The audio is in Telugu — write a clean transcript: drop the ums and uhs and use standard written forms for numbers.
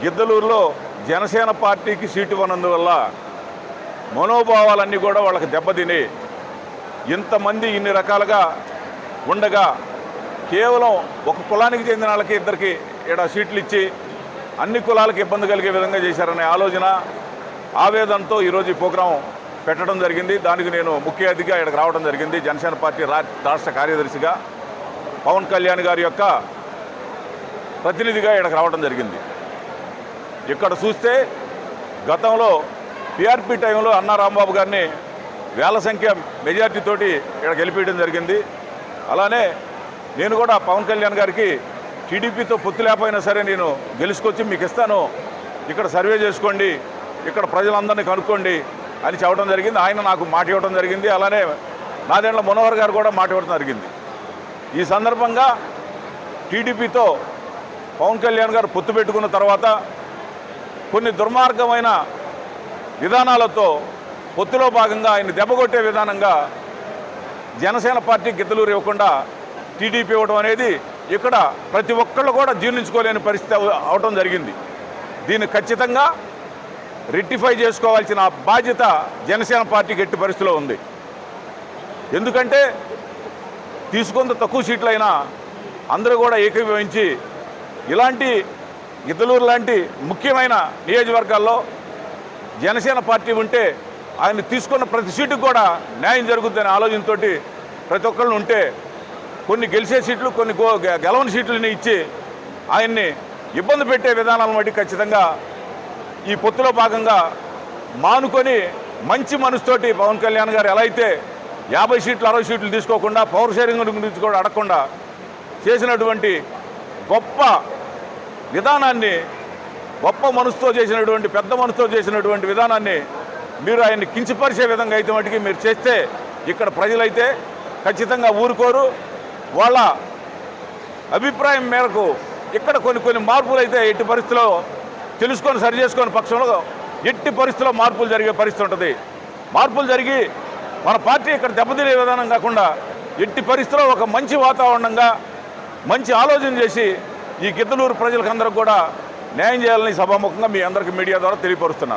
గిద్దలూరులో జనసేన పార్టీకి సీటు ఇవ్వనందువల్ల మనోభావాలన్నీ కూడా వాళ్ళకి దెబ్బతిని ఇంతమంది ఇన్ని రకాలుగా ఉండగా కేవలం ఒక కులానికి చెందిన వాళ్ళకి ఇద్దరికి ఇక్కడ సీట్లు ఇచ్చి అన్ని కులాలకు ఇబ్బంది కలిగే విధంగా చేశారనే ఆలోచన ఆవేదనతో ఈరోజు ఈ ప్రోగ్రాం పెట్టడం జరిగింది. దానికి నేను ముఖ్య అతిథిగా ఇక్కడికి రావడం జరిగింది. జనసేన పార్టీ రాష్ట్ర కార్యదర్శిగా పవన్ కళ్యాణ్ గారి యొక్క ప్రతినిధిగా ఇక్కడికి రావడం జరిగింది. ఇక్కడ చూస్తే గతంలో పిఆర్పి టైంలో అన్నా రాంబాబు గారిని వేల సంఖ్య మెజార్టీతోటి ఇక్కడ గెలిపించడం జరిగింది. అలానే నేను కూడా పవన్ కళ్యాణ్ గారికి టీడీపీతో పొత్తు లేకపోయినా సరే నేను గెలుచుకొచ్చి మీకు ఇస్తాను, ఇక్కడ సర్వే చేసుకోండి, ఇక్కడ ప్రజలందరినీ కనుక్కోండి అని చెప్పడం జరిగింది. ఆయన నాకు మాట ఇవ్వడం జరిగింది. అలానే నాదెండ్ల మనోహర్ గారు కూడా మాట ఇవ్వడం జరిగింది. ఈ సందర్భంగా టీడీపీతో పవన్ కళ్యాణ్ గారు పొత్తు పెట్టుకున్న తర్వాత కొన్ని దుర్మార్గమైన విధానాలతో పొత్తులో భాగంగా ఆయన దెబ్బకొట్టే విధానంగా జనసేన పార్టీ గిద్దలూరు ఇవ్వకుండా టీడీపీ ఇవ్వడం అనేది ఇక్కడ ప్రతి ఒక్కళ్ళు కూడా జీర్ణించుకోలేని పరిస్థితి అవడం జరిగింది. దీన్ని ఖచ్చితంగా రెక్టిఫై చేసుకోవాల్సిన బాధ్యత జనసేన పార్టీకి ఎట్టి పరిస్థితిలో ఉంది. ఎందుకంటే తీసుకున్న తక్కువ సీట్లైనా అందరూ కూడా ఏకీభవించి ఇలాంటి గిద్దలూరు లాంటి ముఖ్యమైన నియోజకవర్గాల్లో జనసేన పార్టీ ఉంటే ఆయన తీసుకున్న ప్రతి సీటుకు కూడా న్యాయం జరుగుతుందనే ఆలోచనతో ప్రతి ఒక్కళ్ళు ఉంటే కొన్ని గెలిచే సీట్లు కొన్ని గెలవని సీట్లని ఇచ్చి ఆయన్ని ఇబ్బంది పెట్టే విధానాలను బట్టి ఖచ్చితంగా ఈ పొత్తులో భాగంగా మానుకొని మంచి మనసుతోటి పవన్ కళ్యాణ్ గారు ఎలా అయితే 50 సీట్లు 60 సీట్లు తీసుకోకుండా పవర్ షేరింగ్ గురించి కూడా అడగకుండా చేసినటువంటి గొప్ప విధానాన్ని, గొప్ప మనసుతో చేసినటువంటి పెద్ద మనసుతో చేసినటువంటి విధానాన్ని మీరు ఆయన్ని కించపరిచే విధంగా అయితే మటుకి మీరు చేస్తే ఇక్కడ ప్రజలైతే ఖచ్చితంగా ఊరుకోరు. వాళ్ళ అభిప్రాయం మేరకు ఇక్కడ కొన్ని మార్పులు అయితే ఎట్టి పరిస్థితిలో తెలుసుకొని సరి చేసుకొని పక్షంలో ఎట్టి పరిస్థితిలో మార్పులు జరిగే పరిస్థితి ఉంటుంది. మార్పులు జరిగి మన పార్టీ ఇక్కడ దెబ్బతినే విధానం కాకుండా ఎట్టి పరిస్థితిలో ఒక మంచి వాతావరణంగా మంచి ఆలోచన చేసి ఈ గిద్దలూరు ప్రజలకందరికి కూడా న్యాయం చేయాలని సభాముఖంగా మీ అందరికీ మీడియా ద్వారా తెలియపరుస్తున్నాను.